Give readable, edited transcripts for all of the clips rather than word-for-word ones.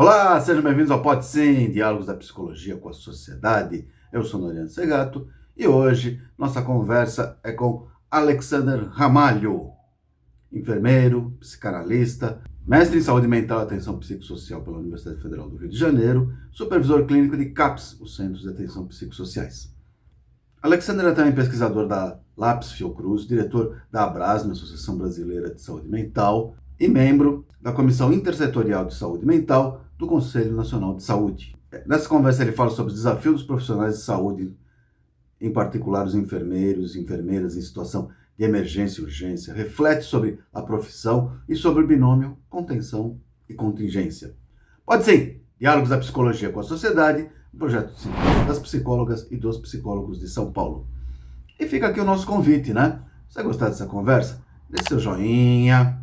Olá, sejam bem-vindos ao Pode Sim, Diálogos da Psicologia com a Sociedade. Eu sou Noriano Segato e hoje nossa conversa é com Alexander Ramalho, enfermeiro, psicanalista, mestre em saúde mental e atenção psicossocial pela Universidade Federal do Rio de Janeiro, supervisor clínico de CAPS, os Centros de Atenção Psicossociais. Alexander é também pesquisador da Lápis Fiocruz, diretor da Abrasme, Associação Brasileira de Saúde Mental, e membro da Comissão Intersetorial de Saúde Mental do Conselho Nacional de Saúde. Nessa conversa ele fala sobre os desafios dos profissionais de saúde, em particular os enfermeiros e enfermeiras em situação de emergência e urgência, reflete sobre a profissão e sobre o binômio contenção e contingência. Pode sim, Diálogos da Psicologia com a Sociedade, um projeto das psicólogas e dos psicólogos de São Paulo. E fica aqui o nosso convite, né? Se você gostar dessa conversa, deixe seu joinha,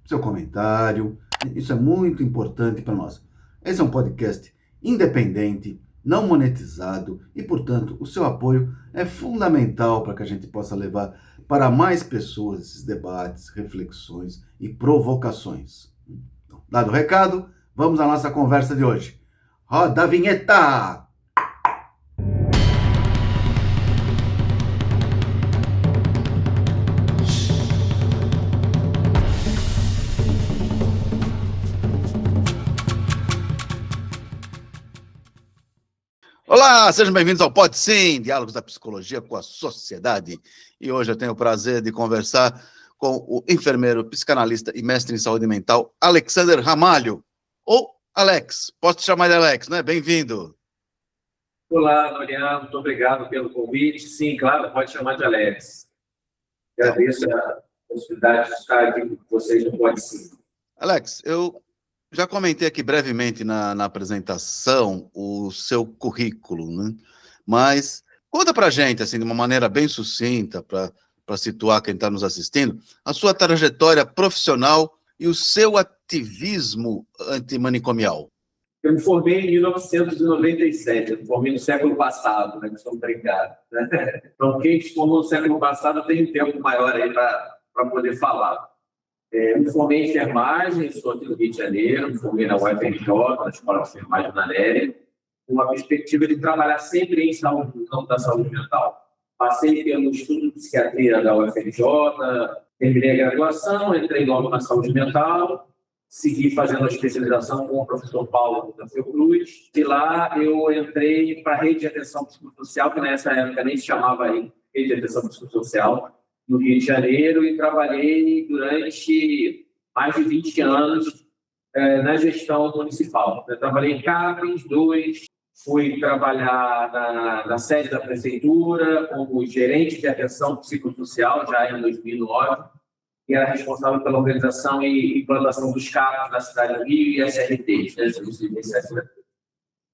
seu comentário, isso é muito importante para nós. Esse é um podcast independente, não monetizado e, portanto, o seu apoio é fundamental para que a gente possa levar para mais pessoas esses debates, reflexões e provocações. Então, dado o recado, vamos à nossa conversa de hoje. Roda a vinheta! Olá, sejam bem-vindos ao Pode Sim, Diálogos da Psicologia com a Sociedade. E hoje eu tenho o prazer de conversar com o enfermeiro, psicanalista e mestre em saúde mental, Alexander Ramalho, ou Alex. Posso te chamar de Alex, né? Bem-vindo. Olá, Noriano, muito obrigado pelo convite. Sim, claro, pode chamar de Alex. Agradeço a possibilidade de estar aqui com vocês no Pode Sim. Alex, eu já comentei aqui brevemente na apresentação o seu currículo, né? Mas conta pra gente, assim, de uma maneira bem sucinta, para situar quem está nos assistindo, a sua trajetória profissional e o seu ativismo antimanicomial. Eu me formei em 1997, eu me formei no século passado, né, que estou brincando. Né? Então, quem se formou no século passado tem um tempo maior aí para poder falar. Me formei em enfermagem, sou aqui do Rio de Janeiro, me formei na UFRJ, na Escola de Enfermagem da Néria, com uma perspectiva de trabalhar sempre em saúde, no campo da saúde mental. Passei pelo estudo de psiquiatria da UFRJ, terminei a graduação, entrei logo na saúde mental, segui fazendo a especialização com o professor Paulo da Fiocruz. De lá eu entrei para a rede de atenção psicossocial, que nessa época nem se chamava aí rede de atenção psicossocial, no Rio de Janeiro, e trabalhei durante mais de 20 anos na gestão municipal. Eu trabalhei em CAPES 2, fui trabalhar na sede da prefeitura como gerente de atenção psicossocial, já em 2009, e era responsável pela organização e implantação dos CAPs na cidade do Rio e SRTs, né, Serviços de Iniciativa.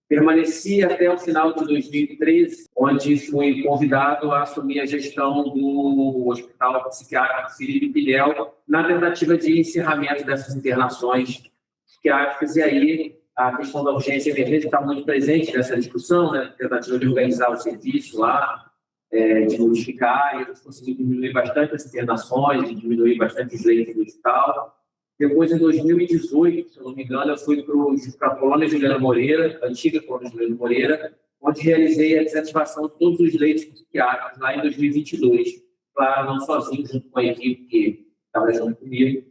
Permaneci até o final de 2013, onde fui convidado a assumir a gestão do Hospital Psiquiátrico Felipe Pinel, na tentativa de encerramento dessas internações psiquiátricas. E aí a questão da urgência e emergência está muito presente nessa discussão, né? Tentativa de organizar o serviço lá, de modificar, e a gente conseguiu diminuir bastante as internações, diminuir bastante os leitos do hospital. Depois, em 2018, se eu não me engano, eu fui para a Colônia Juliano Moreira, a antiga Colônia Juliano Moreira, onde realizei a desativação de todos os leitos psiquiátricos lá em 2022. Claro, não sozinho, junto com a equipe que estava junto comigo,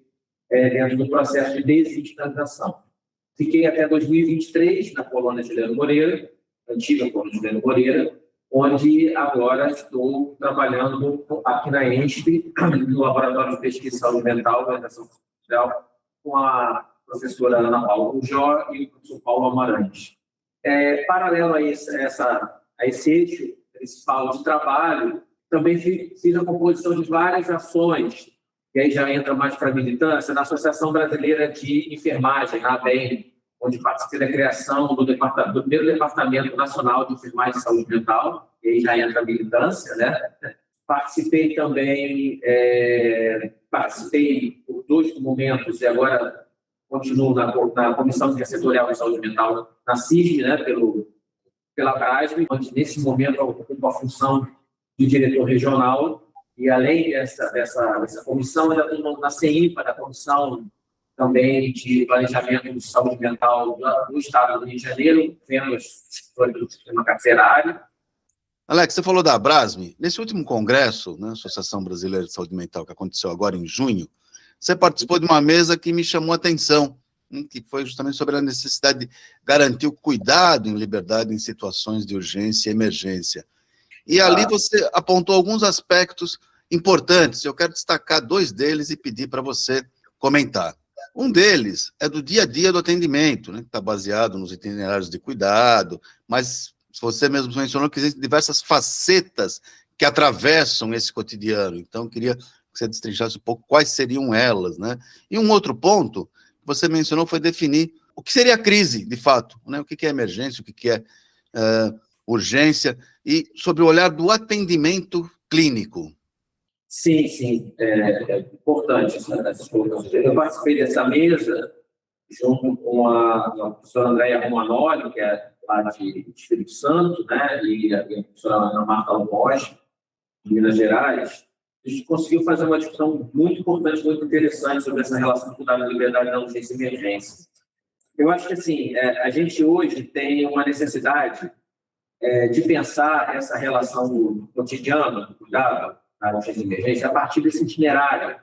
dentro do processo de desinstalização. Fiquei até 2023 na Colônia Juliano Moreira, antiga Colônia Juliano Moreira, onde agora estou trabalhando aqui na ENSP, no Laboratório de Pesquisa e Saúde Mental e Orientação Social, com a professora Ana Paula Gujó e o professor Paulo Amarante. Paralelo a esse eixo principal de trabalho, também fiz a composição de várias ações, e aí já entra mais para a militância, na Associação Brasileira de Enfermagem, na ABEM, onde participei da criação do primeiro Departamento Nacional de Enfermagem e Saúde Mental, e aí já entra a militância, né? Participei também, por 2 momentos, e agora continuo na Comissão Intersetorial de Saúde Mental, na CISM, né, pela Abrasme, onde nesse momento eu ocupo a função de diretor regional, e além dessa comissão, ainda estou na CEIMPA, da Comissão também de planejamento de saúde mental no estado do Rio de Janeiro, vendo o sistema carcerário. Alex, você falou da Abrasme. Nesse último congresso, né, Associação Brasileira de Saúde Mental, que aconteceu agora em junho, você participou de uma mesa que me chamou a atenção, que foi justamente sobre a necessidade de garantir o cuidado em liberdade em situações de urgência e emergência. E ali você apontou alguns aspectos importantes. Eu quero destacar 2 deles e pedir para você comentar. Um deles é do dia a dia do atendimento, né, que está baseado nos itinerários de cuidado, mas você mesmo mencionou que existem diversas facetas que atravessam esse cotidiano. Então, queria que você destrinchasse um pouco quais seriam elas, né? E um outro ponto que você mencionou foi definir o que seria a crise, de fato, né? O que é emergência, o que é urgência, e sobre o olhar do atendimento clínico. Sim, é importante essas colocações. Eu participei dessa mesa junto com a professora Andréia Romanoli, que é lá de Espírito Santo, né, e a professora Ana Marta Almoge, de Minas Gerais. A gente conseguiu fazer uma discussão muito importante, muito interessante sobre essa relação de cuidado, liberdade na urgência e emergência. Eu acho que, assim, a gente hoje tem uma necessidade de pensar essa relação cotidiana do cuidado na urgência e emergência a partir desse itinerário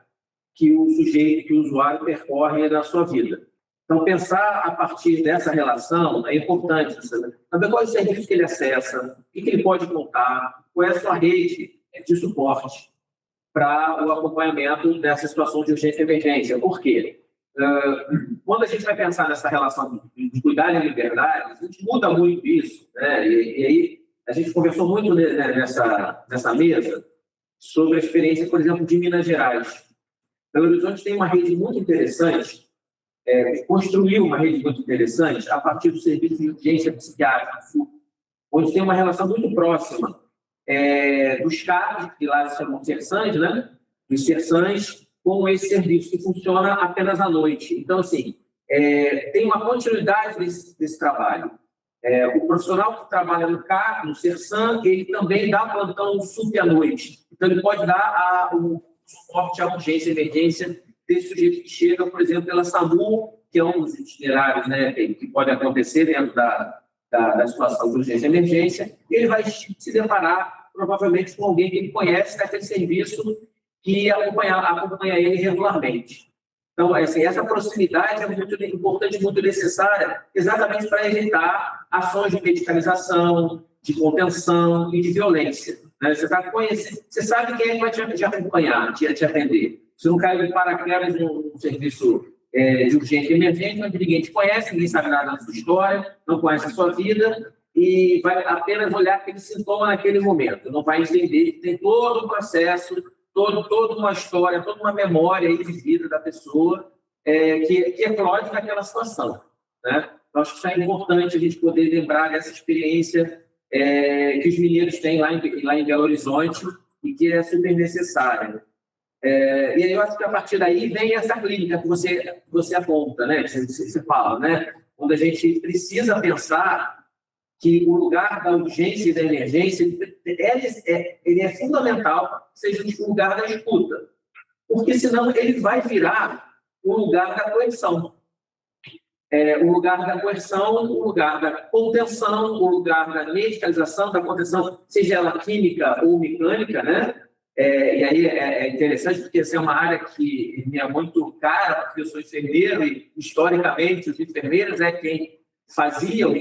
que o sujeito, que o usuário percorre na sua vida. Então, pensar a partir dessa relação é importante. Saber qual é o serviço que ele acessa, o que ele pode contar, qual é a sua rede de suporte para o acompanhamento dessa situação de urgência e emergência. Por quê? Quando a gente vai pensar nessa relação de cuidado e liberdade, a gente muda muito isso, né? E aí a gente conversou muito nessa mesa sobre a experiência, por exemplo, de Minas Gerais. Belo Horizonte tem uma rede muito interessante, construiu uma rede muito interessante a partir do serviço de urgência psiquiátrica, onde tem uma relação muito próxima dos CAPs, que lá se chamam SERSANs, né? Dos SERSANs, com esse serviço que funciona apenas à noite. Então, assim, tem uma continuidade desse trabalho. O profissional que trabalha no CAP, no SERSAN, ele também dá plantão SUP à noite. Então, ele pode dar o suporte à urgência e emergência desse sujeito que chega, por exemplo, pela SAMU, que é um dos itinerários, né, que pode acontecer dentro da situação de urgência e emergência, e ele vai se deparar, provavelmente, com alguém que ele conhece daquele serviço que acompanha ele regularmente. Então, assim, essa proximidade é muito importante, muito necessária, exatamente para evitar ações de medicalização, de contenção e de violência. Né? Você sabe quem é que vai te acompanhar, te atender. Você não cai de paraquedas num serviço de urgência e emergência, onde ninguém te conhece, ninguém sabe nada da sua história, não conhece a sua vida e vai apenas olhar aquele sintoma naquele momento. Não vai entender que tem todo o processo, toda uma história, toda uma memória aí de vida da pessoa que eclode naquela situação. Né? Então, acho que isso é importante a gente poder lembrar dessa experiência que os mineiros têm lá em Belo Horizonte e que é super necessária. E aí eu acho que a partir daí vem essa clínica que você aponta, né? Que você fala, né? Onde a gente precisa pensar que o lugar da urgência e da emergência ele é fundamental que seja o lugar da escuta, porque senão ele vai virar o lugar da coerção. O lugar da coerção, o lugar da contenção, o lugar da medicalização, da contenção, seja ela química ou mecânica, né? E aí é interessante porque essa é uma área que me é muito cara, porque eu sou enfermeiro e, historicamente, os enfermeiros é quem faziam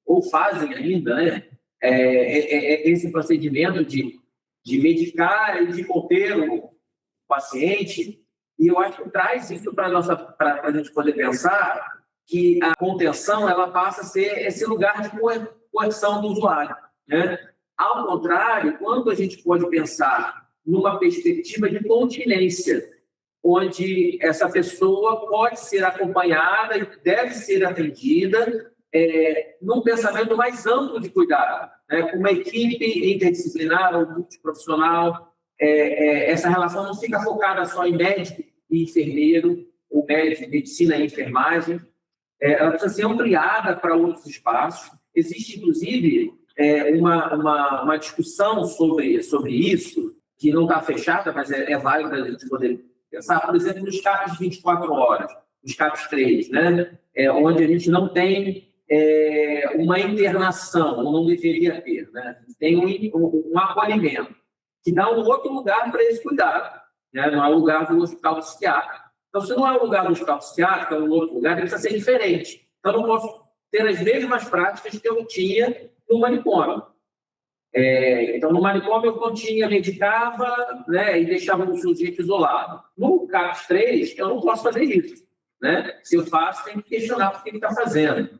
ou fazem ainda, né? Esse procedimento de medicar e de conter o paciente. E eu acho que traz isso para a gente poder pensar que a contenção ela passa a ser esse lugar de coerção do usuário. Né? Ao contrário, quando a gente pode pensar numa perspectiva de continência, onde essa pessoa pode ser acompanhada e deve ser atendida num pensamento mais amplo de cuidado, né? Com uma equipe interdisciplinar ou multiprofissional. Essa relação não fica focada só em médico e enfermeiro, ou médico, medicina e enfermagem. Ela precisa ser ampliada para outros espaços. Existe, inclusive, uma discussão sobre isso, que não está fechada, mas é válida a gente poder pensar, por exemplo, nos CAPs de 24 horas. os CAPs 3, né? Onde a gente não tem uma internação, ou não deveria ter, né? Tem um acolhimento, que dá um outro lugar para esse cuidado, né? Não é o lugar do hospital psiquiátrico. Então, se não é o lugar do hospital psiquiátrico, é um outro lugar, ele precisa ser diferente. Então, eu não posso ter as mesmas práticas que eu tinha no manicômio. Então, no manicômio, eu continha, medicava, né, e deixava o sujeito isolado. No CAPS 3, eu não posso fazer isso, né? Se eu faço, tem que questionar por que ele está fazendo.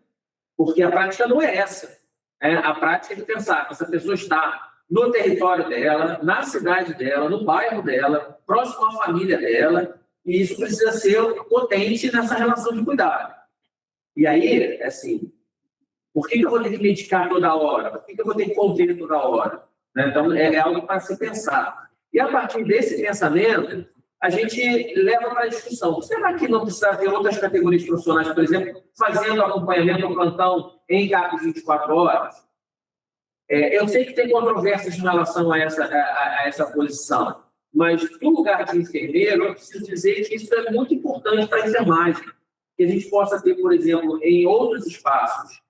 Porque a prática não é essa. A prática é de pensar que essa pessoa está no território dela, na cidade dela, no bairro dela, próximo à família dela, e isso precisa ser potente nessa relação de cuidado. E aí, assim, por que eu vou ter que medicar toda hora? Por que eu vou ter que conter toda hora? Né? Então, é algo para se pensar. E a partir desse pensamento, a gente leva para a discussão. Será que não precisa ter outras categorias profissionais, por exemplo, fazendo acompanhamento ao plantão em CAPs 24 horas? Eu sei que tem controvérsias em relação a essa posição, mas no lugar de enfermeiro, eu preciso dizer que isso é muito importante para a enfermagem. Que a gente possa ter, por exemplo, em outros espaços,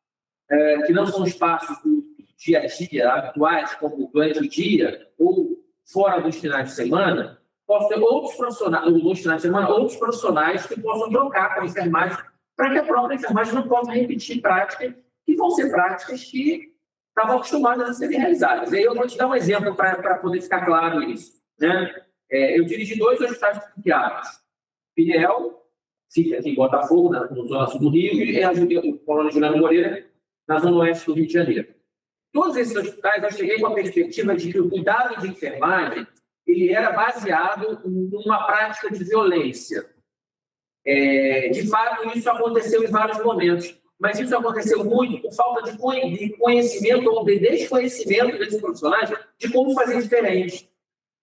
que não são espaços do dia a dia, habituais, como durante o dia ou fora dos finais de semana, posso ter outros profissionais, nos finais de semana, outros profissionais que possam trocar com a enfermagem para que a própria enfermagem não possa repetir práticas que vão ser práticas que estavam acostumadas a serem realizadas. E aí eu vou te dar um exemplo para poder ficar claro isso, né? Eu dirigi 2 hospitais psiquiátricos. Pinhel, fica aqui em Botafogo, na zona sul do Rio, e o Colônia Juliano Moreira, na zona oeste do Rio de Janeiro. Todos esses hospitais, eu cheguei com a perspectiva de que o cuidado de enfermagem ele era baseado numa prática de violência. De fato, isso aconteceu em vários momentos, mas isso aconteceu muito por falta de conhecimento ou de desconhecimento desses profissionais de como fazer diferente.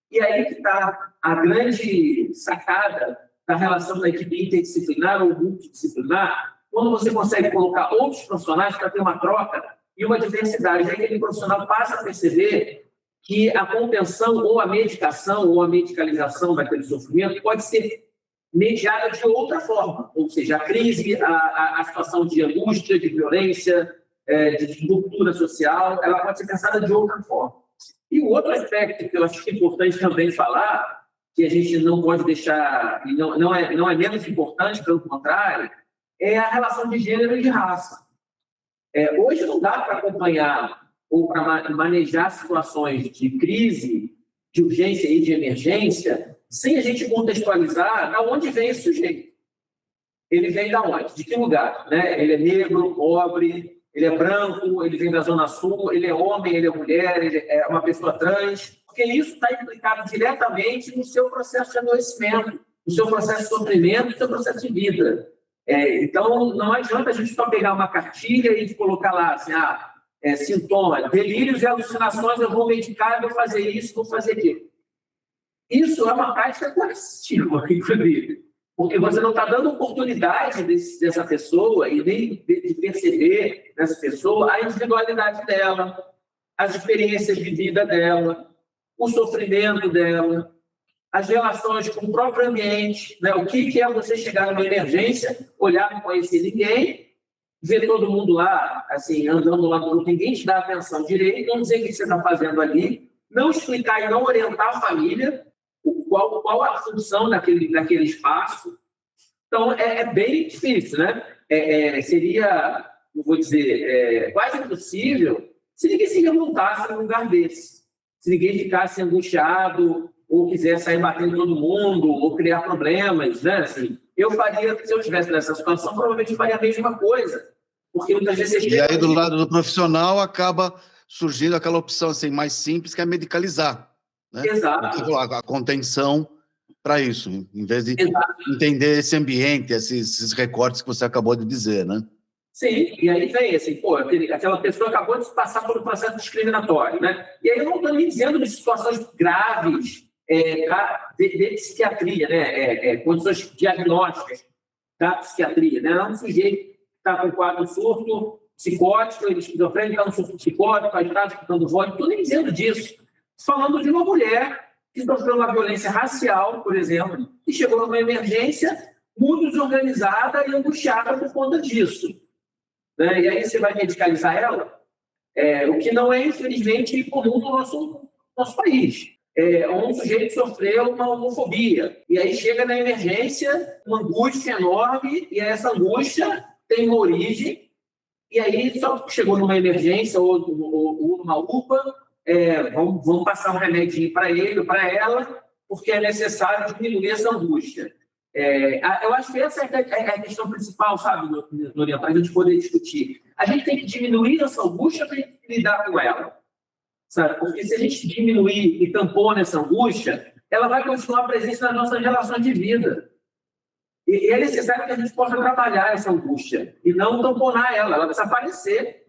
E aí que está a grande sacada da relação da equipe interdisciplinar ou multidisciplinar, quando você consegue colocar outros profissionais para ter uma troca e uma diversidade. Aí aquele profissional passa a perceber que a contenção ou a medicação ou a medicalização daquele sofrimento pode ser mediada de outra forma, ou seja, a crise, a situação de angústia, de violência, de ruptura social, ela pode ser pensada de outra forma. E o outro aspecto que eu acho que é importante também falar, que a gente não pode deixar, e não é menos importante, pelo contrário, é a relação de gênero e de raça. Hoje não dá para acompanhar ou para manejar situações de crise, de urgência e de emergência, sem a gente contextualizar de onde vem esse sujeito. Ele vem de onde? De que lugar? Né? Ele é negro, pobre, ele é branco, ele vem da Zona Sul, ele é homem, ele é mulher, ele é uma pessoa trans, porque isso está implicado diretamente no seu processo de adoecimento, no seu processo de sofrimento, no seu processo de vida. Então, não adianta a gente só pegar uma cartilha e colocar lá, assim, sintoma, delírios e alucinações, eu vou medicar, eu vou fazer isso, vou fazer aquilo. Isso é uma prática coercitiva, inclusive, porque você não está dando oportunidade dessa pessoa e nem de perceber nessa pessoa a individualidade dela, as experiências de vida dela, o sofrimento dela, as relações com o próprio ambiente, né? O que é você chegar numa emergência, olhar, não conhecer ninguém, ver todo mundo lá, assim, andando lá no grupo, ninguém te dá atenção direito, não dizer o que você está fazendo ali, não explicar e não orientar a família qual a função daquele espaço. Então, é bem difícil, né? Seria, não vou dizer, quase impossível se ninguém se remontasse num lugar desse. Se ninguém ficasse angustiado ou quisesse sair batendo todo mundo ou criar problemas, né? Assim, eu faria, se eu estivesse nessa situação, provavelmente faria a mesma coisa. Porque muitas vezes... E aí, do lado do profissional, acaba surgindo aquela opção assim, mais simples, que é medicalizar. Né? Exato. A contenção para isso, em vez de entender esse ambiente, esses recortes que você acabou de dizer, né? Sim, e aí vem assim, aquela pessoa acabou de passar por um processo discriminatório, né? E aí eu não estou nem dizendo de situações graves de psiquiatria, né? Condições diagnósticas da psiquiatria, né? Não um sujeito que está com quadro surto psicótico, ele esquizofrênico, está no surto psicótico, agitado, escutando voz, não estou nem dizendo disso. Falando de uma mulher que sofreu uma violência racial, por exemplo, e chegou numa emergência muito desorganizada e angustiada por conta disso. Né? E aí você vai medicalizar ela, o que não é, infelizmente, comum no nosso país. Um sujeito sofreu uma homofobia, e aí chega na emergência uma angústia enorme, e essa angústia tem uma origem, e aí só que chegou numa emergência ou numa UPA, vamos passar um remedinho para ele ou para ela, porque é necessário diminuir essa angústia. Eu acho que essa é a questão principal, sabe, Dorian, para a gente poder discutir. A gente tem que diminuir essa angústia para lidar com ela. Sabe? Porque se a gente diminuir e tampar essa angústia, ela vai continuar presente nas nossas relações de vida. E é necessário que a gente possa trabalhar essa angústia e não tamponar ela precisa aparecer.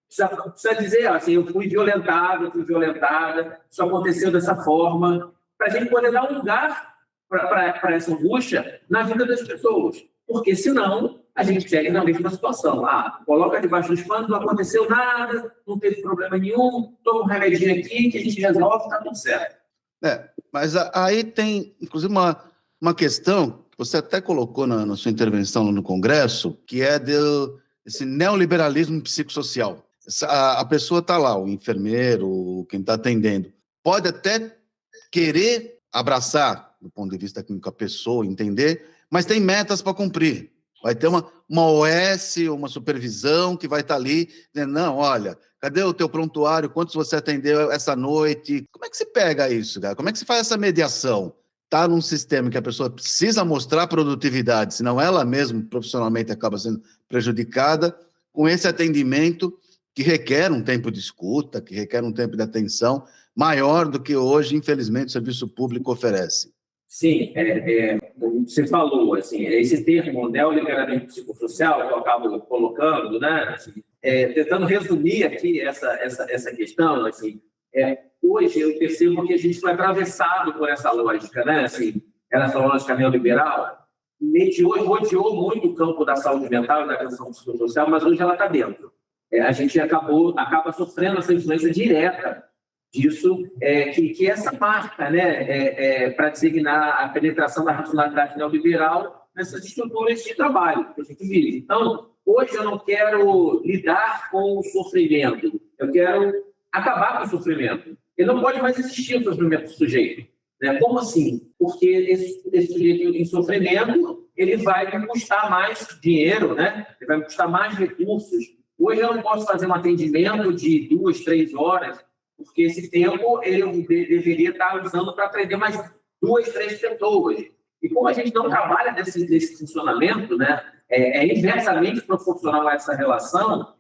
Precisa dizer assim, eu fui violentada, isso aconteceu dessa forma, para a gente poder dar um lugar para essa angústia na vida das pessoas. Porque, senão, a gente segue na mesma situação. Coloca debaixo dos panos, não aconteceu nada, não teve problema nenhum, toma um remedinho aqui que a gente resolve, está tudo certo. Mas aí tem, inclusive, uma questão que você até colocou na sua intervenção no Congresso, que é desse neoliberalismo psicossocial. A pessoa está lá, o enfermeiro, quem está atendendo, pode até querer abraçar, do ponto de vista clínico, a pessoa, entender, mas tem metas para cumprir. Vai ter uma OS, uma supervisão que vai estar ali, dizendo, não, olha, cadê o teu prontuário, quantos você atendeu essa noite? Como é que se pega isso, cara? Como é que se faz essa mediação? Está num sistema que a pessoa precisa mostrar produtividade, senão ela mesma, profissionalmente, acaba sendo prejudicada, com esse atendimento que requer um tempo de escuta, que requer um tempo de atenção maior do que hoje, infelizmente, o serviço público oferece. Sim, como você falou, assim, esse termo neoliberalismo psicossocial que eu acabo colocando, né, assim, tentando resumir aqui essa questão, assim, hoje eu percebo que a gente foi atravessado por essa lógica, né, assim, essa lógica neoliberal, rodeou muito o campo da saúde mental e da atenção psicossocial, mas hoje ela está dentro. A gente acaba sofrendo essa influência direta disso, que essa marca, né, para designar a penetração da racionalidade neoliberal nessas estruturas de trabalho que a gente vive. Então, hoje eu não quero lidar com o sofrimento, eu quero acabar com o sofrimento. Ele não pode mais existir o sofrimento do sujeito. Né? Como assim? Porque esse sujeito em sofrimento, ele vai me custar mais dinheiro, né? Ele vai me custar mais recursos. Hoje eu não posso fazer um atendimento de 2, 3 horas, porque esse tempo eu deveria estar usando para atender mais 2, 3 pessoas. E como a gente não trabalha nesse funcionamento, né, inversamente proporcional a essa relação,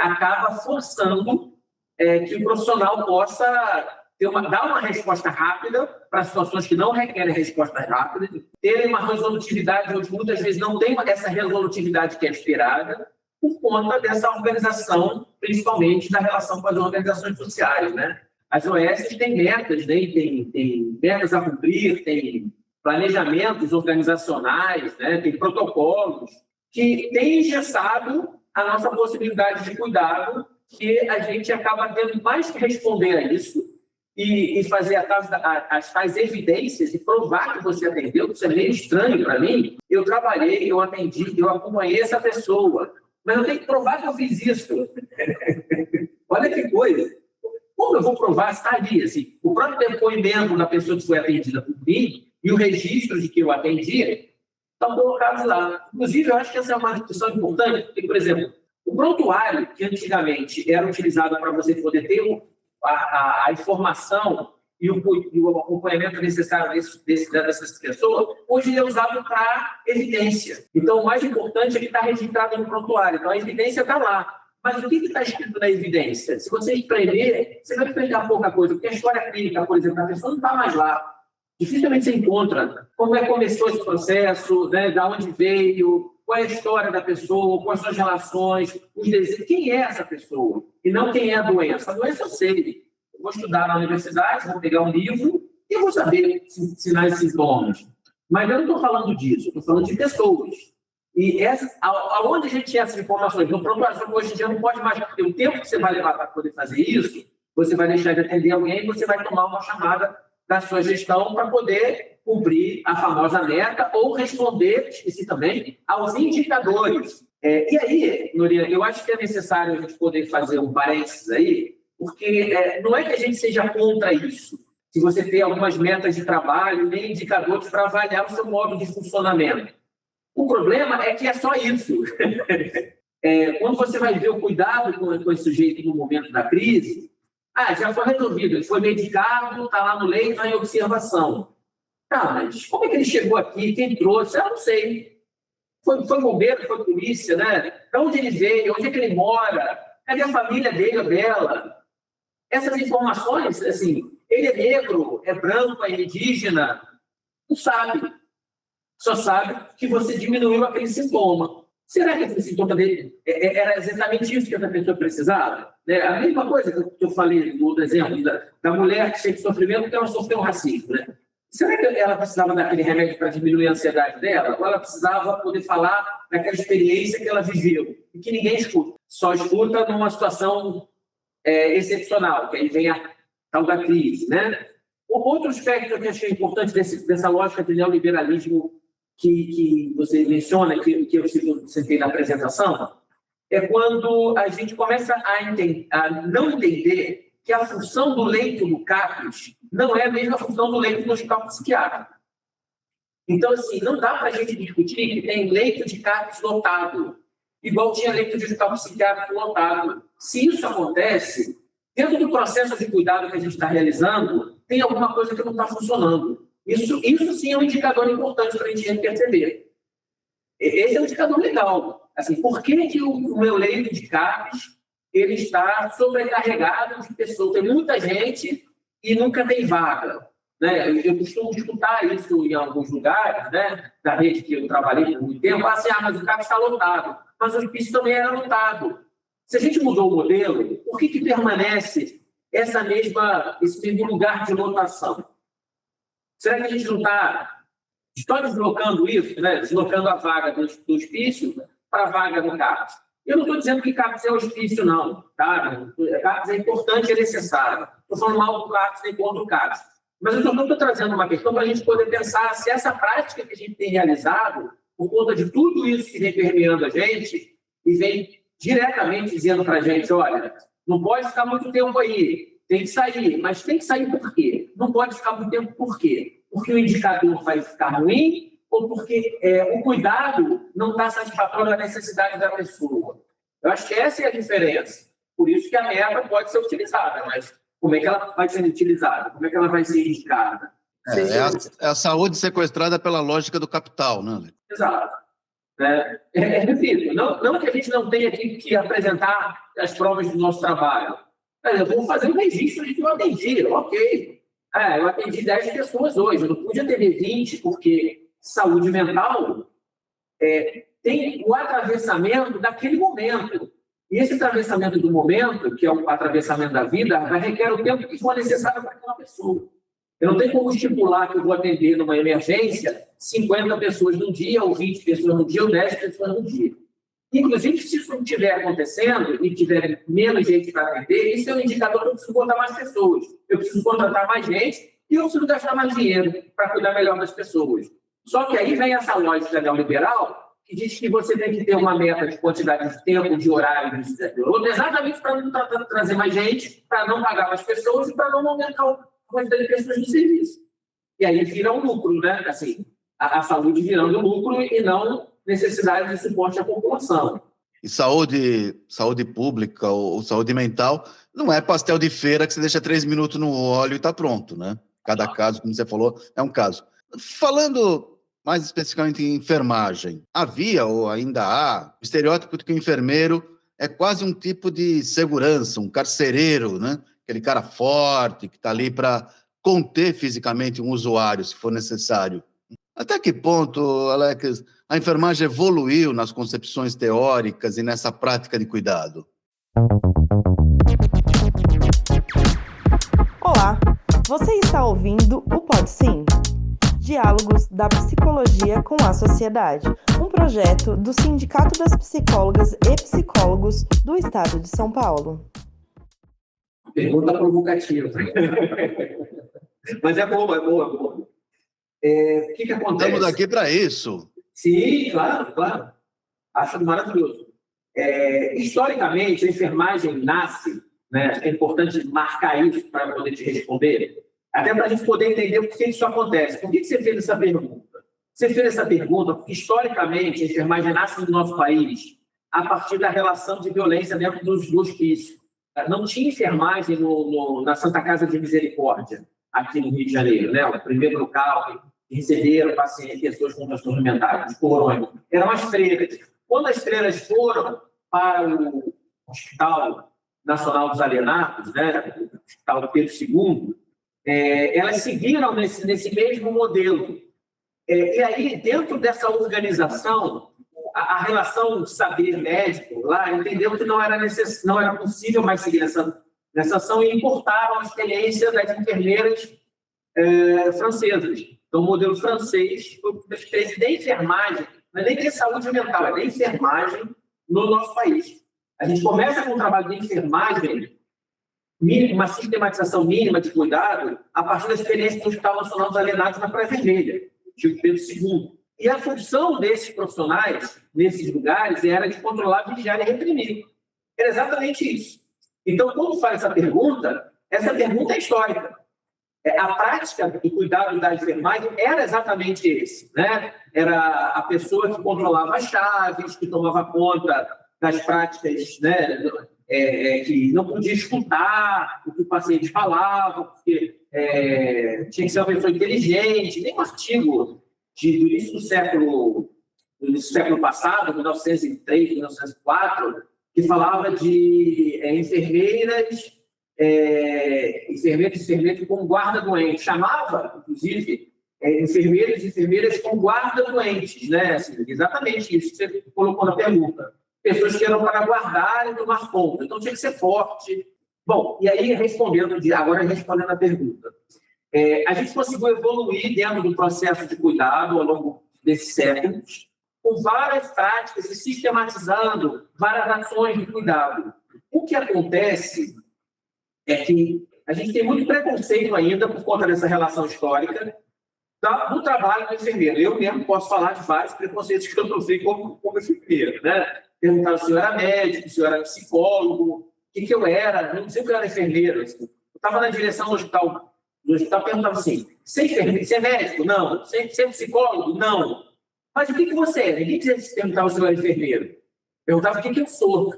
acaba forçando que o profissional possa dar uma resposta rápida para situações que não requerem respostas rápidas, ter uma resolutividade onde muitas vezes não tem essa resolutividade que é esperada, por conta dessa organização, principalmente da relação com as organizações sociais, né? As OS têm metas, né? Tem metas a cumprir, tem planejamentos organizacionais, né? Tem protocolos que têm engessado a nossa possibilidade de cuidado, que a gente acaba tendo mais que responder a isso e fazer as tais evidências e provar que você atendeu, isso é meio estranho para mim. Eu trabalhei, eu atendi, eu acompanhei essa pessoa, mas eu tenho que provar que eu fiz isso. Olha que coisa. Como eu vou provar? Está ali, assim, o próprio depoimento da pessoa que foi atendida por mim e o registro de que eu atendi estão colocados lá. Inclusive, eu acho que essa é uma discussão importante, porque, por exemplo, o prontuário, que antigamente era utilizado para você poder ter a informação e o acompanhamento necessário dessas pessoas, hoje é usado para evidência. Então, o mais importante é que está registrado no prontuário. Então, a evidência está lá. Mas o que está escrito na evidência? Se você espremer, você vai enfrentar pouca coisa, porque a história clínica, por exemplo, a pessoa não está mais lá. Dificilmente você encontra como começou esse processo, né, de onde veio, qual é a história da pessoa, quais são as relações, os desejos, quem é essa pessoa, e não quem é a doença. A doença eu sei. Eu vou estudar na universidade, vou pegar um livro e vou saber sinais e sintomas. Mas eu não estou falando disso, eu estou falando de pessoas. E aonde a gente tinha essas informações? No prontuário, hoje em dia, não pode mais, porque o tempo que você vai levar para poder fazer isso, você vai deixar de atender alguém e você vai tomar uma chamada da sua gestão para poder cumprir a famosa meta ou responder, esqueci também, aos indicadores. E aí, Nuria, eu acho que é necessário a gente poder fazer um parênteses aí, porque não é que a gente seja contra isso. Se você tem algumas metas de trabalho, nem indicadores para avaliar o seu modo de funcionamento. O problema é que é só isso. Quando você vai ver o cuidado com esse sujeito no momento da crise, já foi resolvido, ele foi medicado, está lá no leito, está em observação. Tá, mas como é que ele chegou aqui? Quem trouxe? Eu não sei. Foi bombeiro, foi polícia, né? Para onde ele veio? Onde é que ele mora? Cadê a família dele ou dela? Essas informações, assim, ele é negro, é branco, é indígena, não sabe. Só sabe que você diminuiu aquele sintoma. Será que aquele sintoma dele era exatamente isso que essa pessoa precisava? A mesma coisa que eu falei no exemplo da mulher que chega de sofrimento porque ela sofreu um racismo, né? Será que ela precisava daquele remédio para diminuir a ansiedade dela? Ou ela precisava poder falar daquela experiência que ela viveu e que ninguém escuta? Só escuta numa situação excepcional, que aí vem a tal da crise, né? Outro aspecto que eu achei importante dessa lógica do neoliberalismo que você menciona, que eu citei na apresentação, é quando a gente começa a não entender que a função do leito no CAPES não é a mesma função do leito no hospital psiquiátrico. Então, assim, não dá para a gente discutir que tem leito de CAPES lotado, igual tinha leito de hospital psiquiátrico lotado. Se isso acontece, dentro do processo de cuidado que a gente está realizando, tem alguma coisa que não está funcionando. Isso sim é um indicador importante para a gente perceber. Esse é um indicador legal. Assim, por que o meu leito de CAPES ele está sobrecarregado de pessoas? Tem muita gente e nunca tem vaga. Né? Eu costumo escutar isso em alguns lugares, né? Da rede que eu trabalhei por muito tempo. Mas o CAPES está lotado. Mas o hospício também era lotado. Se a gente mudou o modelo, por que permanece esse mesmo lugar de lotação? Será que a gente não está deslocando isso, né? Deslocando a vaga do hospício para a vaga do CAPES? Eu não estou dizendo que CAPES é hospício, não. Tá? CAPES é importante e necessário. Estou falando mal do CAPES nem contra o CAPES. Mas eu estou trazendo uma questão para a gente poder pensar se essa prática que a gente tem realizado, por conta de tudo isso que vem permeando a gente, e vem diretamente dizendo para a gente, olha, não pode ficar muito tempo aí, tem que sair, mas tem que sair por quê? Não pode ficar muito tempo por quê? Porque o indicador vai ficar ruim ou porque o cuidado não está satisfatório à necessidade da pessoa? Eu acho que essa é a diferença. Por isso que a meta pode ser utilizada, mas como é que ela vai ser utilizada? Como é que ela vai ser indicada? É a saúde sequestrada pela lógica do capital, né? Exato. Repito, não que a gente não tenha que apresentar as provas do nosso trabalho. Eu vou fazer um registro de que eu atendi, ok. Eu atendi 10 pessoas hoje, eu não podia atender 20, porque saúde mental tem o atravessamento daquele momento. E esse atravessamento do momento, que é o atravessamento da vida, requer o tempo que for necessário para aquela pessoa. Eu não tenho como estipular que eu vou atender numa emergência 50 pessoas no dia, ou 20 pessoas no dia, ou 10 pessoas no dia. Inclusive, se isso não estiver acontecendo e tiver menos gente para atender, isso é um indicador que eu preciso botar mais pessoas. Eu preciso contratar mais gente e eu preciso gastar mais dinheiro para cuidar melhor das pessoas. Só que aí vem essa lógica neoliberal que diz que você tem que ter uma meta de quantidade de tempo, de horário, exatamente para não trazer mais gente, para não pagar mais pessoas e para não aumentar a quantidade de pessoas no serviço. E aí vira um lucro, né? Assim, a saúde virando lucro e não necessidade de suporte à população. E saúde pública ou saúde mental não é pastel de feira que você deixa 3 minutos no óleo e está pronto, né? Cada caso, como você falou, é um caso. Falando mais especificamente em enfermagem, havia ou ainda há o estereótipo de que o enfermeiro é quase um tipo de segurança, um carcereiro, né? Aquele cara forte que está ali para conter fisicamente um usuário, se for necessário. Até que ponto, Alex, a enfermagem evoluiu nas concepções teóricas e nessa prática de cuidado? Olá, você está ouvindo o Pode Sim? Diálogos da Psicologia com a Sociedade, um projeto do Sindicato das Psicólogas e Psicólogos do Estado de São Paulo. Pergunta provocativa. Mas é boa. O que acontece? Estamos aqui para isso. Sim, claro, claro. Acho maravilhoso. Historicamente, a enfermagem nasce, né? É importante marcar isso para poder te responder, até para a gente poder entender por que isso acontece. Por que você fez essa pergunta? Você fez essa pergunta porque, historicamente, a enfermagem nasce no nosso país a partir da relação de violência dentro do hospício. Não tinha enfermagem na Santa Casa de Misericórdia, aqui no Rio de Janeiro, né? O primeiro local que receberam pacientes, pessoas com transtornos mentais, porões. Eram as freiras. Quando as freiras foram para o Hospital Nacional dos Alienados, né? O Hospital Pedro II, elas seguiram nesse mesmo modelo. E aí, dentro dessa organização, a relação saber médico lá entendeu que não era possível mais seguir nessa ação e importaram a experiência das enfermeiras francesas. Então, o modelo francês foi uma espécie de enfermagem, não é nem de saúde mental, é de enfermagem no nosso país. A gente começa com um trabalho de enfermagem, uma sistematização mínima de cuidado, a partir da experiência do Hospital Nacional dos Alienados na Praia Vermelha, Chico Pedro II. E a função desses profissionais, nesses lugares, era de controlar, vigiar e reprimir. Era exatamente isso. Então, quando faz essa pergunta é histórica. A prática do cuidado da enfermagem era exatamente esse, né? Era a pessoa que controlava as chaves, que tomava conta das práticas, né? Que não podia escutar o que o paciente falava, porque tinha que ser uma pessoa inteligente. Tem um artigo do início do século passado, 1903, 1904, que falava de enfermeiras e enfermeiros com guarda doente. Chamava, inclusive, enfermeiros e enfermeiras com guarda doentes, né? Assim, exatamente isso que você colocou na pergunta. Pessoas que eram para guardar e tomar conta. Então, tinha que ser forte. Bom, e aí, agora respondendo a pergunta. A gente conseguiu evoluir dentro do processo de cuidado ao longo desses séculos, com várias práticas e sistematizando várias ações de cuidado. O que acontece é que a gente tem muito preconceito ainda por conta dessa relação histórica do trabalho do enfermeiro. Eu mesmo posso falar de vários preconceitos que eu sofri como enfermeiro, né? Perguntaram se eu era médico, se eu era psicólogo, o que eu era, não sei que eu era enfermeiro. Eu estava na direção do hospital, perguntava assim, você é médico? Não. Você é psicólogo? Não. Mas o que você é? Ninguém perguntava se eu era enfermeiro. Perguntava o que eu sou.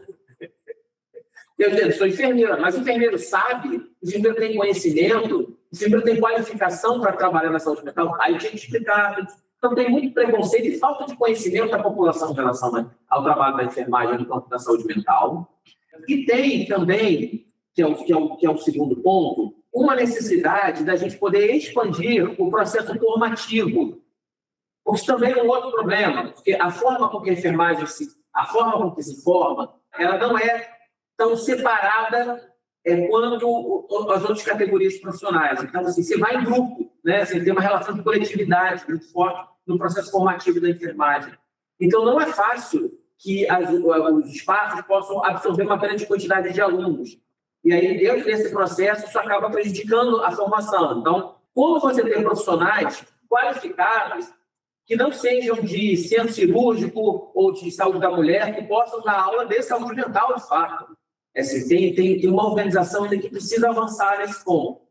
Eu sou enfermeira, mas o enfermeiro sabe, o enfermeiro tem conhecimento, o enfermeiro tem qualificação para trabalhar na saúde mental. Aí tinha que explicar. Então, tem muito preconceito e falta de conhecimento da população em relação ao trabalho da enfermagem no campo da saúde mental. E tem também, que é o segundo ponto, uma necessidade da gente poder expandir o processo formativo. Isso também é um outro problema, porque a forma com que a enfermagem se forma, ela não é tão separada quanto as outras categorias profissionais. Então, assim, você vai em grupo, né? Você tem uma relação de coletividade muito forte no processo formativo da enfermagem. Então, não é fácil que os espaços possam absorver uma grande quantidade de alunos. E aí, dentro desse processo, isso acaba prejudicando a formação. Então, como você tem profissionais qualificados que não sejam de centro cirúrgico ou de saúde da mulher, que possam dar aula de saúde mental, de fato. Tem uma organização ainda que precisa avançar nesse ponto.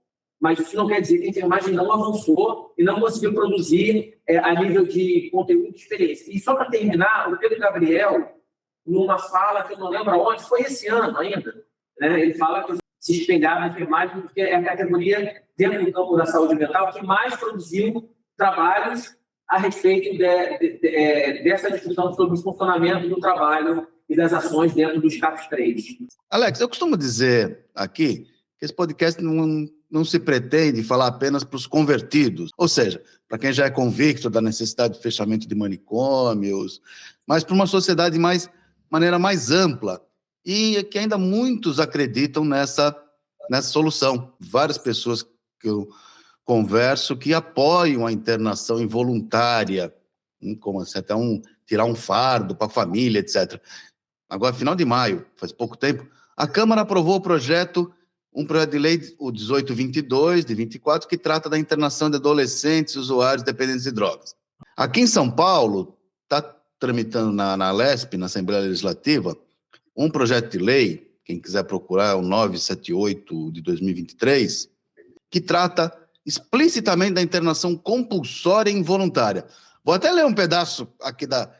Mas isso não quer dizer que a enfermagem não avançou e não conseguiu produzir a nível de conteúdo de experiência. E só para terminar, o Pedro Gabriel, numa fala que eu não lembro onde, foi esse ano ainda, né? Ele fala que se espelhar na enfermagem porque é a categoria dentro do campo da saúde mental que mais produziu trabalhos a respeito dessa discussão sobre o funcionamento do trabalho e das ações dentro dos CAPs 3. Alex, eu costumo dizer aqui que esse podcast não se pretende falar apenas para os convertidos, ou seja, para quem já é convicto da necessidade de fechamento de manicômios, mas para uma sociedade de maneira mais ampla, e que ainda muitos acreditam nessa solução. Várias pessoas que eu converso que apoiam a internação involuntária, como assim, até tirar um fardo para a família, etc. Agora, final de maio, faz pouco tempo, a Câmara aprovou o projeto um projeto de lei, o 1822, de 24, que trata da internação de adolescentes usuários dependentes de drogas. Aqui em São Paulo, está tramitando na LESP, na Assembleia Legislativa, um projeto de lei, quem quiser procurar, o 978 de 2023, que trata explicitamente da internação compulsória e involuntária. Vou até ler um pedaço aqui da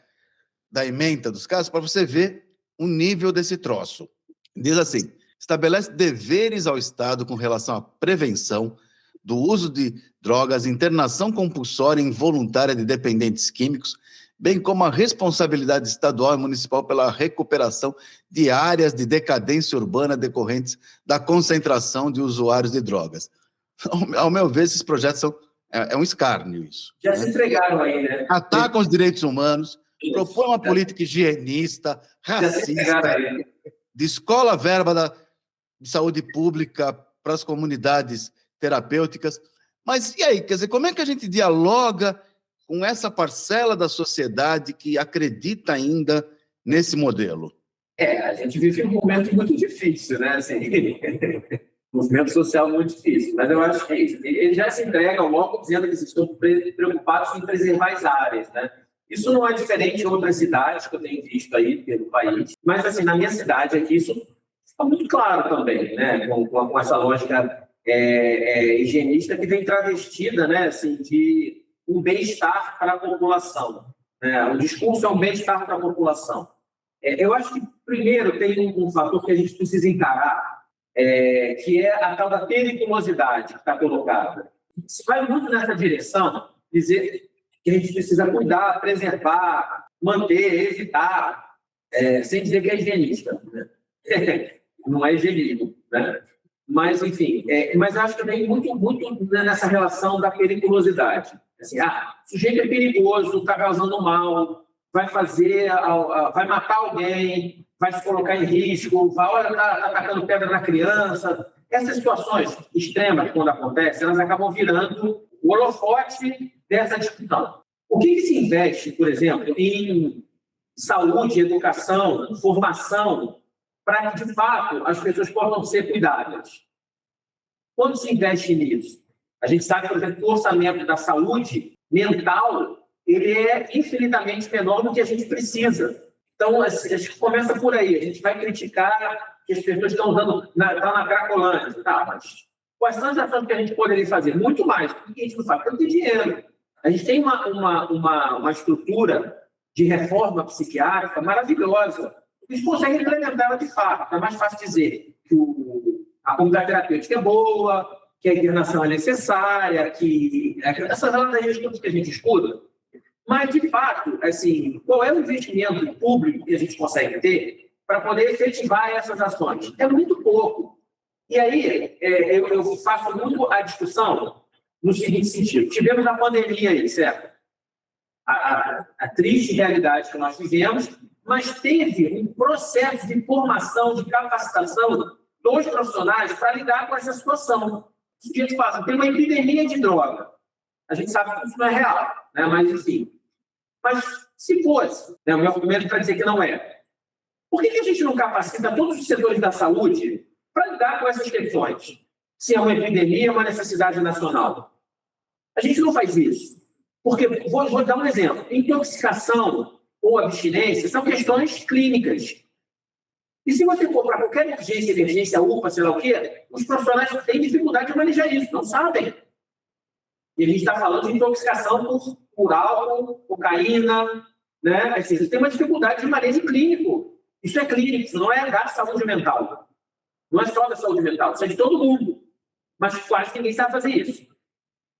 ementa dos casos para você ver o nível desse troço. Diz assim: estabelece deveres ao Estado com relação à prevenção do uso de drogas, internação compulsória e involuntária de dependentes químicos, bem como a responsabilidade estadual e municipal pela recuperação de áreas de decadência urbana decorrentes da concentração de usuários de drogas. Ao meu ver, esses projetos são um escárnio isso. Já se entregaram aí, né? Atacam os direitos humanos, propõem uma política higienista, racista, descola a verba de saúde pública para as comunidades terapêuticas. Mas e aí? Quer dizer, como é que a gente dialoga com essa parcela da sociedade que acredita ainda nesse modelo? A gente vive um momento muito difícil, né? Assim, um movimento social muito difícil. Mas eu acho que é isso. Eles já se entregam logo dizendo que eles estão preocupados em preservar as áreas, né? Isso não é diferente em outras cidades que eu tenho visto aí pelo país. Mas, assim, na minha cidade aqui, isso fica muito claro também, né? Com essa lógica higienista que vem travestida, né? Assim, de um bem-estar para a população. Né? O discurso é um bem-estar para a população. Eu acho que, primeiro, tem um fator que a gente precisa encarar, que é a tal da periculosidade que está colocada. Se vai muito nessa direção, dizer que a gente precisa cuidar, preservar, manter, evitar, sem dizer que é higienista. Né? Não é higienismo, né? Mas, enfim, mas acho que vem muito nessa relação da periculosidade. Assim, o sujeito é perigoso, está causando mal, vai matar alguém, vai se colocar em risco, está atacando pedra na criança. Essas situações extremas, quando acontecem, elas acabam virando o holofote dessa discussão. O que se investe, por exemplo, em saúde, educação, formação, para que, de fato, as pessoas possam ser cuidadas? Quando se investe nisso? A gente sabe, por exemplo, que o orçamento da saúde mental ele é infinitamente menor do que a gente precisa. Então, a gente começa por aí. A gente vai criticar que as pessoas estão na Cracolândia. Tá, mas quais são as ações que a gente poderia fazer? Muito mais. Por que a gente não faz? Porque não tem dinheiro. A gente tem uma estrutura de reforma psiquiátrica maravilhosa. A gente consegue implementá-la de fato. É mais fácil dizer que a comunidade terapêutica é boa, que a internação é necessária, que essas ladainhas todas que a gente escuta. Mas, de fato, assim, qual é o investimento público que a gente consegue ter para poder efetivar essas ações? É muito pouco. E aí, eu faço muito a discussão no seguinte sentido. Tivemos a pandemia aí, certo? A triste realidade que nós vivemos, mas teve um processo de formação, de capacitação dos profissionais para lidar com essa situação. O que a gente faz? Tem uma epidemia de droga. A gente sabe que isso não é real, né? Mas, enfim. Mas, se fosse, né, o meu argumento para dizer que não é, por que a gente não capacita todos os setores da saúde para lidar com essas questões? Se é uma epidemia, é uma necessidade nacional. A gente não faz isso. Porque, vou dar um exemplo, intoxicação ou abstinência são questões clínicas. E se você for para qualquer emergência, UPA, sei lá o quê, os profissionais têm dificuldade de manejar isso, não sabem. E a gente está falando de intoxicação por álcool, cocaína, né? Assim, tem uma dificuldade de manejo clínico. Isso é clínico, isso não é da saúde mental. Não é só da saúde mental, isso é de todo mundo. Mas quase ninguém sabe fazer isso.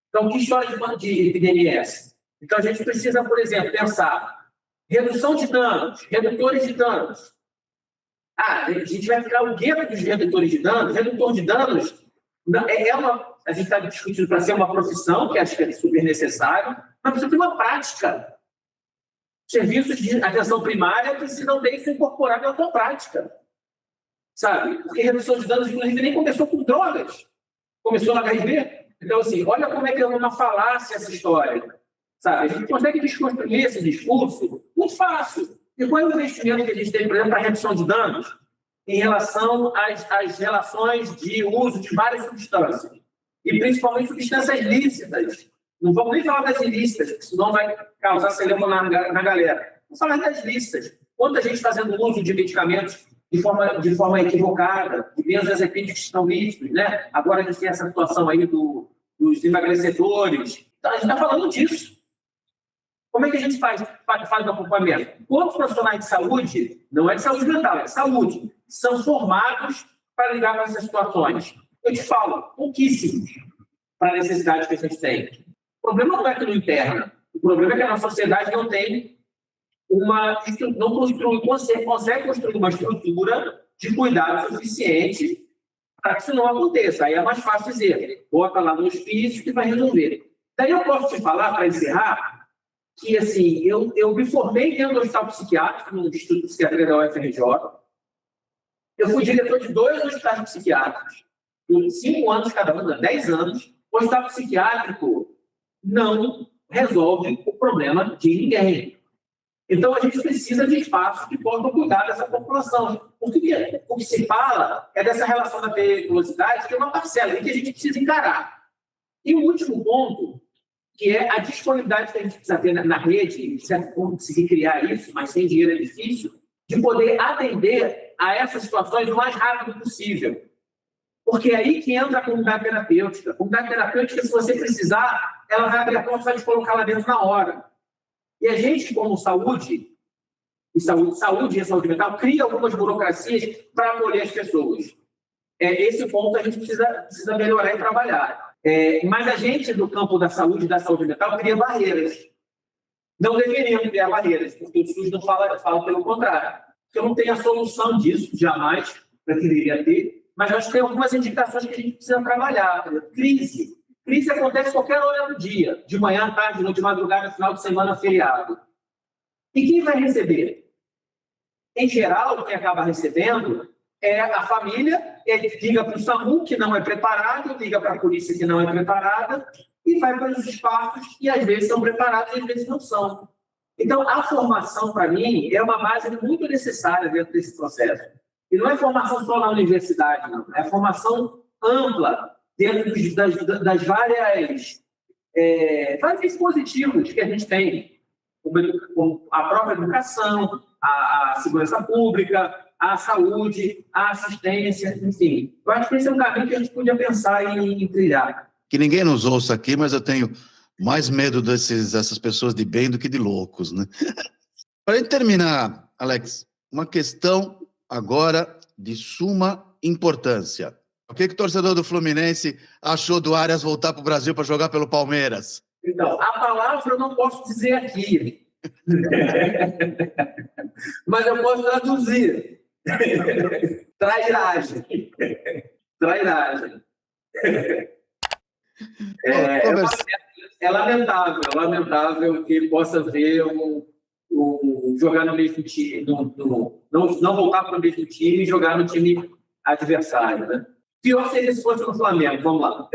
Então, que história de epidemia é essa? Então, a gente precisa, por exemplo, pensar redução de danos, redutores de danos. A gente vai ficar o gueto dos redutores de danos. Redutor de danos a gente está discutindo para ser uma profissão, que acho que é super necessário, mas precisa ter uma prática. Serviços de atenção primária precisam ter isso incorporado na sua prática. Sabe? Porque redução de danos, inclusive, nem começou com drogas. Começou na HIV. Então, assim, olha como é que é uma falácia essa história. Sabe? A gente consegue desconstruir esse discurso muito fácil. E qual é o investimento que a gente tem, por exemplo, para redução de danos? em relação às relações de uso de várias substâncias, e principalmente substâncias lícitas. Não vamos nem falar das ilícitas, porque senão vai causar celeuma na galera. Vamos falar das lícitas. Quanta gente fazendo uso de medicamentos de forma equivocada, de benzodiazepínicos que estão lícitos, né? Agora a gente tem essa situação aí dos emagrecedores. Então, a gente está falando disso. Como é que a gente faz o acompanhamento? Quantos profissionais de saúde, não é de saúde mental, é de saúde, são formados para lidar com essas situações? Eu te falo, pouquíssimos para a necessidade que a gente tem. O problema não é que não interna, o problema é que a nossa sociedade não tem consegue construir uma estrutura de cuidado suficiente para que isso não aconteça. Aí é mais fácil dizer, bota lá no hospício que vai resolver. Daí eu posso te falar, para encerrar, que assim, eu me formei dentro do hospital psiquiátrico, no Instituto de Psiquiatria da UFRJ. Eu fui diretor de 2 hospitais psiquiátricos, por 5 anos cada um, 10 anos. O hospital psiquiátrico não resolve o problema de ninguém. Então, a gente precisa de espaços que possam cuidar dessa população. Porque o que se fala é dessa relação da periculosidade, que é uma parcela que a gente precisa encarar. E o último ponto, que é a disponibilidade que a gente precisa ter na rede, de certo ponto conseguir criar isso, mas sem dinheiro é difícil, de poder atender a essas situações o mais rápido possível. Porque é aí que entra a comunidade terapêutica. A comunidade terapêutica, se você precisar, ela vai abrir a porta e vai te colocar lá dentro na hora. E a gente, como saúde e saúde mental, cria algumas burocracias para acolher as pessoas. Esse ponto a gente precisa melhorar e trabalhar. Mas a gente, do campo da saúde mental, cria barreiras. Não deveriam criar barreiras, porque o SUS não fala pelo contrário. Eu não tenho a solução disso, jamais, para que deveria ter, mas acho que tem algumas indicações que a gente precisa trabalhar. Crise. Crise acontece a qualquer hora do dia, de manhã, tarde, noite, de madrugada, final de semana, feriado. E quem vai receber? Em geral, quem acaba recebendo é a família, ele liga para o SAMU, que não é preparado, liga para a polícia, que não é preparada, e vai para os espaços que às vezes são preparados e às vezes não são. Então, a formação, para mim, é uma base muito necessária dentro desse processo. E não é formação só na universidade, não. É formação ampla dentro das vários dispositivos que a gente tem, como a própria educação, a segurança pública, a saúde, a assistência, enfim. Eu acho que esse é um caminho que a gente podia pensar em trilhar. Que ninguém nos ouça aqui, mas eu tenho mais medo dessas pessoas de bem do que de loucos, né? Para gente terminar, Alex, uma questão agora de suma importância. O que o torcedor do Fluminense achou do Arias voltar para o Brasil para jogar pelo Palmeiras? Então, a palavra eu não posso dizer aqui, mas eu posso traduzir. Trairagem. É lamentável que possa ver jogar no mesmo time, não voltar para o mesmo time e jogar no time adversário, né? Pior seria se fosse no Flamengo, vamos lá.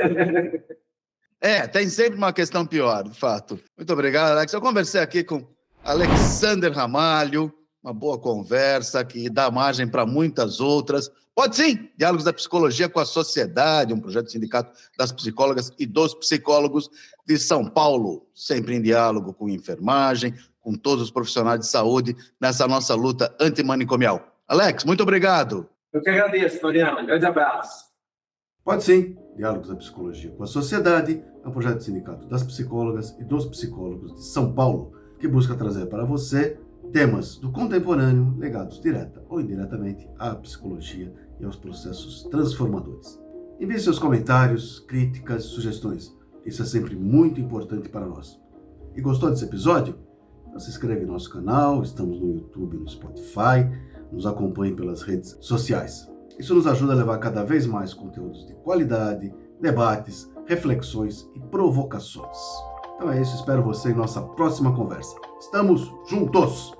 Tem sempre uma questão pior, de fato. Muito obrigado, Alex. Eu conversei aqui com Alexander Ramalho, uma boa conversa que dá margem para muitas outras. Pode sim, Diálogos da Psicologia com a Sociedade, um projeto do Sindicato das Psicólogas e dos Psicólogos de São Paulo, sempre em diálogo com enfermagem, com todos os profissionais de saúde nessa nossa luta antimanicomial. Alex, muito obrigado. Eu que agradeço, Floriano. Um grande abraço. Pode sim, Diálogos da Psicologia com a Sociedade é um projeto do Sindicato das Psicólogas e dos Psicólogos de São Paulo, que busca trazer para você temas do contemporâneo ligados direta ou indiretamente à psicologia e aos processos transformadores. Envie seus comentários, críticas, sugestões. Isso é sempre muito importante para nós. E gostou desse episódio? Então se inscreve no nosso canal, estamos no YouTube, no Spotify, nos acompanhe pelas redes sociais. Isso nos ajuda a levar cada vez mais conteúdos de qualidade, debates, reflexões e provocações. Então é isso, espero você em nossa próxima conversa. Estamos juntos!